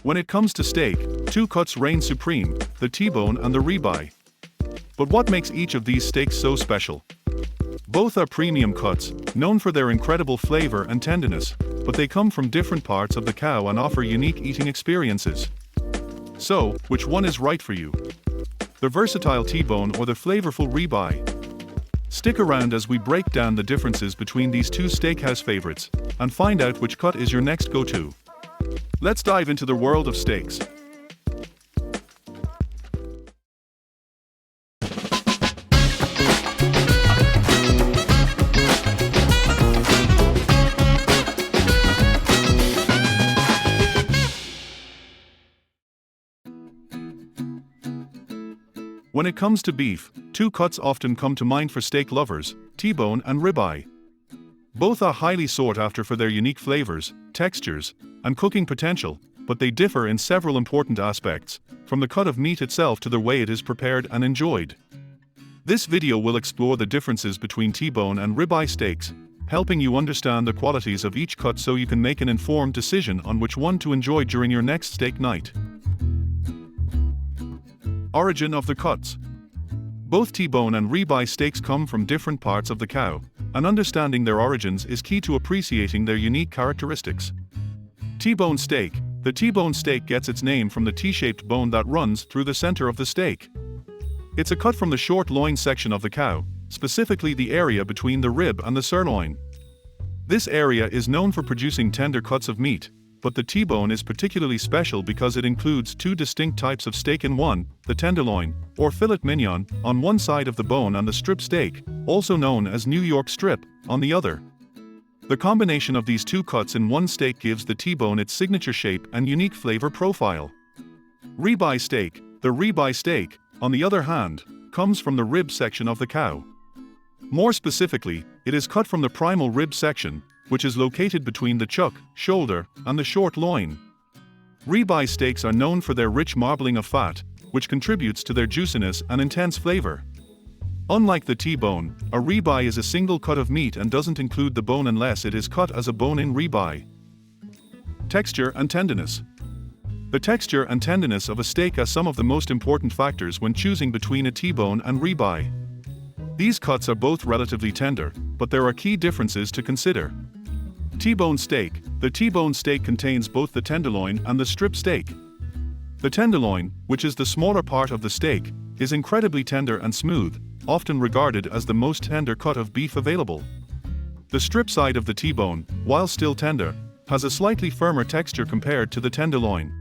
When it comes to steak, two cuts reign supreme, the T-bone and the ribeye. But what makes each of these steaks so special? Both are premium cuts, known for their incredible flavor and tenderness, but they come from different parts of the cow and offer unique eating experiences. So, which one is right for you? The versatile T-bone or the flavorful ribeye? Stick around as we break down the differences between these two steakhouse favorites, and find out which cut is your next go-to. Let's dive into the world of steaks. When it comes to beef, two cuts often come to mind for steak lovers, T-bone and ribeye. Both are highly sought after for their unique flavors, textures, and cooking potential, but they differ in several important aspects, from the cut of meat itself to the way it is prepared and enjoyed. This video will explore the differences between T-bone and ribeye steaks, helping you understand the qualities of each cut so you can make an informed decision on which one to enjoy during your next steak night. Origin of the cuts. Both T-bone and ribeye steaks come from different parts of the cow, and understanding their origins is key to appreciating their unique characteristics. T-bone steak. The T-bone steak gets its name from the T-shaped bone that runs through the center of the steak. It's a cut from the short loin section of the cow, specifically the area between the rib and the sirloin. This area is known for producing tender cuts of meat, but the T-bone is particularly special because it includes two distinct types of steak in one, the tenderloin, or filet mignon, on one side of the bone and the strip steak, also known as New York strip, on the other. The combination of these two cuts in one steak gives the T-bone its signature shape and unique flavor profile. Ribeye steak. The ribeye steak, on the other hand, comes from the rib section of the cow. More specifically, it is cut from the primal rib section, which is located between the chuck, shoulder, and the short loin. Ribeye steaks are known for their rich marbling of fat, which contributes to their juiciness and intense flavor. Unlike the T-bone, a ribeye is a single cut of meat and doesn't include the bone unless it is cut as a bone-in ribeye. Texture and tenderness. The texture and tenderness of a steak are some of the most important factors when choosing between a T-bone and ribeye. These cuts are both relatively tender, but there are key differences to consider. T-bone steak. The T-bone steak contains both the tenderloin and the strip steak. The tenderloin, which is the smaller part of the steak, is incredibly tender and smooth, often regarded as the most tender cut of beef available. The strip side of the T-bone, while still tender, has a slightly firmer texture compared to the tenderloin.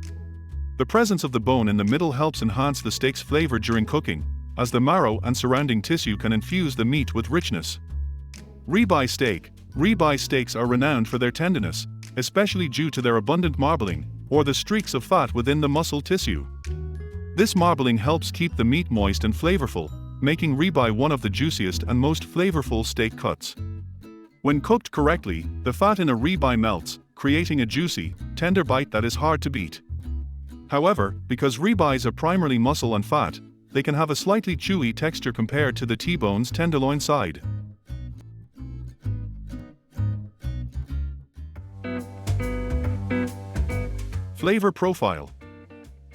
The presence of the bone in the middle helps enhance the steak's flavor during cooking, as the marrow and surrounding tissue can infuse the meat with richness. Ribeye steak. Ribeye steaks are renowned for their tenderness, especially due to their abundant marbling, or the streaks of fat within the muscle tissue. This marbling helps keep the meat moist and flavorful, making ribeye one of the juiciest and most flavorful steak cuts. When cooked correctly, the fat in a ribeye melts, creating a juicy, tender bite that is hard to beat. However, because ribeyes are primarily muscle and fat, they can have a slightly chewy texture compared to the T-bone's tenderloin side. Flavor profile.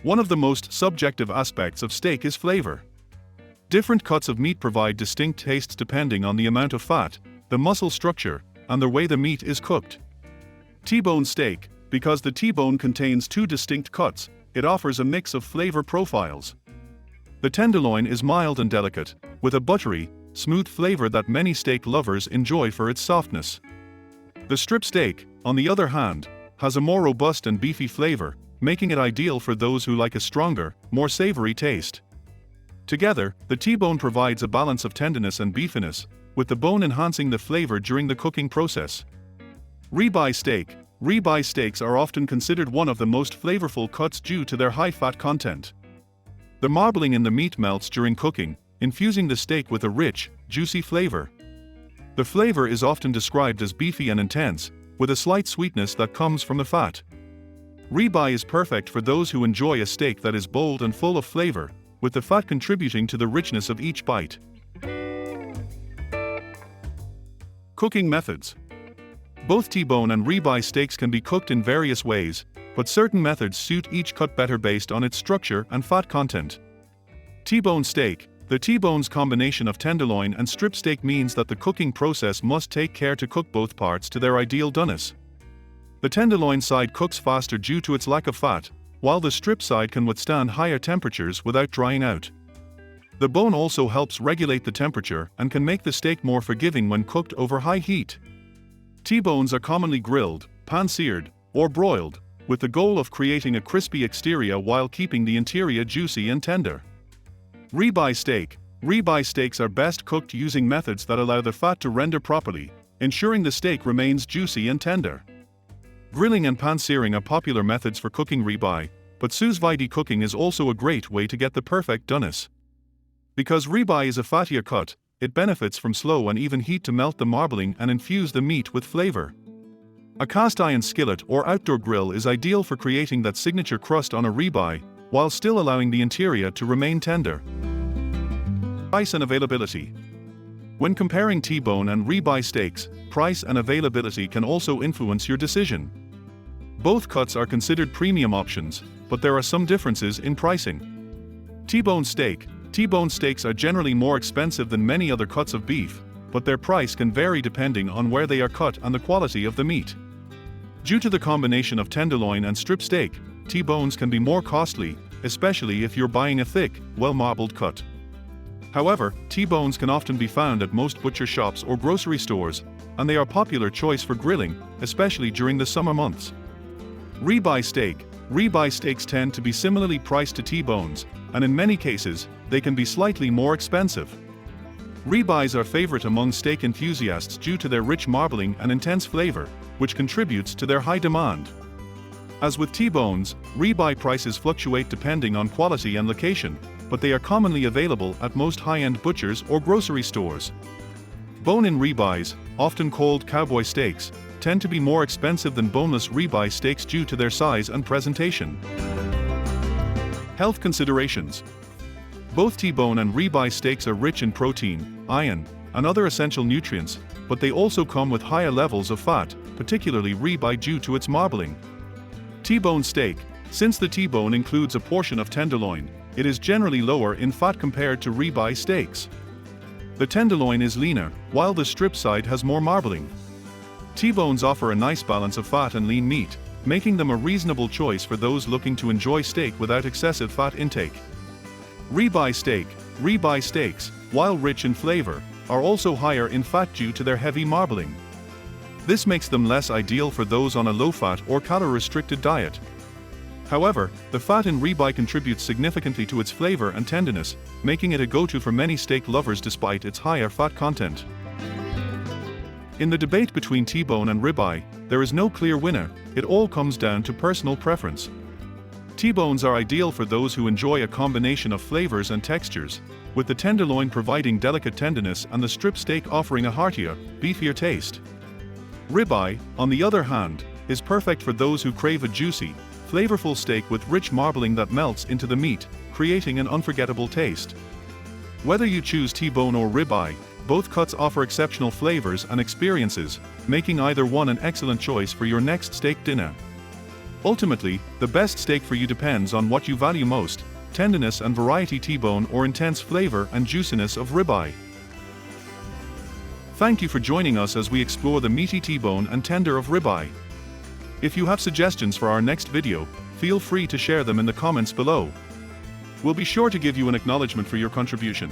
One of the most subjective aspects of steak is flavor. Different cuts of meat provide distinct tastes depending on the amount of fat, the muscle structure, and the way the meat is cooked. T-bone steak. Because the T-bone contains two distinct cuts, it offers a mix of flavor profiles. The tenderloin is mild and delicate, with a buttery, smooth flavor that many steak lovers enjoy for its softness. The strip steak, on the other hand, has a more robust and beefy flavor, making it ideal for those who like a stronger, more savory taste. Together, the T-bone provides a balance of tenderness and beefiness, with the bone enhancing the flavor during the cooking process. Ribeye steak. Ribeye steaks are often considered one of the most flavorful cuts due to their high fat content. The marbling in the meat melts during cooking, infusing the steak with a rich, juicy flavor. The flavor is often described as beefy and intense, with a slight sweetness that comes from the fat. Ribeye is perfect for those who enjoy a steak that is bold and full of flavor, with the fat contributing to the richness of each bite. Cooking methods. Both T-bone and ribeye steaks can be cooked in various ways, but certain methods suit each cut better based on its structure and fat content. T-bone steak. The T-bone's combination of tenderloin and strip steak means that the cooking process must take care to cook both parts to their ideal doneness. The tenderloin side cooks faster due to its lack of fat, while the strip side can withstand higher temperatures without drying out. The bone also helps regulate the temperature and can make the steak more forgiving when cooked over high heat. T-bones are commonly grilled, pan-seared, or broiled, with the goal of creating a crispy exterior while keeping the interior juicy and tender. Ribeye steak. Ribeye steaks are best cooked using methods that allow the fat to render properly, ensuring the steak remains juicy and tender. Grilling and pan-searing are popular methods for cooking ribeye, but sous vide cooking is also a great way to get the perfect doneness. Because ribeye is a fattier cut, it benefits from slow and even heat to melt the marbling and infuse the meat with flavor. A cast iron skillet or outdoor grill is ideal for creating that signature crust on a ribeye, while still allowing the interior to remain tender. Price and availability. When comparing T-bone and ribeye steaks, price and availability can also influence your decision. Both cuts are considered premium options, but there are some differences in pricing. T-bone steak. T-bone steaks are generally more expensive than many other cuts of beef, but their price can vary depending on where they are cut and the quality of the meat. Due to the combination of tenderloin and strip steak, T-bones can be more costly, especially if you're buying a thick, well-marbled cut. However, T-bones can often be found at most butcher shops or grocery stores, and they are a popular choice for grilling, especially during the summer months. Ribeye steak. Ribeye steaks tend to be similarly priced to T-bones, and in many cases, they can be slightly more expensive. Ribeyes are favorite among steak enthusiasts due to their rich marbling and intense flavor, which contributes to their high demand. As with T-bones, ribeye prices fluctuate depending on quality and location, but they are commonly available at most high-end butchers or grocery stores. Bone-in ribeyes, often called cowboy steaks, tend to be more expensive than boneless ribeye steaks due to their size and presentation. Health considerations. Both T-bone and ribeye steaks are rich in protein, iron, and other essential nutrients, but they also come with higher levels of fat, particularly ribeye due to its marbling. T-bone steak. Since the T-bone includes a portion of tenderloin, it is generally lower in fat compared to ribeye steaks. The tenderloin is leaner, while the strip side has more marbling. T-bones offer a nice balance of fat and lean meat, making them a reasonable choice for those looking to enjoy steak without excessive fat intake. Ribeye steak. Ribeye steaks, while rich in flavor, are also higher in fat due to their heavy marbling. This makes them less ideal for those on a low-fat or calorie-restricted diet. However, the fat in ribeye contributes significantly to its flavor and tenderness, making it a go-to for many steak lovers despite its higher fat content. In the debate between T-bone and ribeye, there is no clear winner. It all comes down to personal preference. T-bones are ideal for those who enjoy a combination of flavors and textures, with the tenderloin providing delicate tenderness and the strip steak offering a heartier, beefier taste. Ribeye, on the other hand, is perfect for those who crave a juicy, flavorful steak with rich marbling that melts into the meat, creating an unforgettable taste. Whether you choose T-bone or ribeye, both cuts offer exceptional flavors and experiences, making either one an excellent choice for your next steak dinner. Ultimately, the best steak for you depends on what you value most: tenderness and variety T-bone or intense flavor and juiciness of ribeye. Thank you for joining us as we explore the meaty T-bone and tender of ribeye. If you have suggestions for our next video, feel free to share them in the comments below. We'll be sure to give you an acknowledgement for your contribution.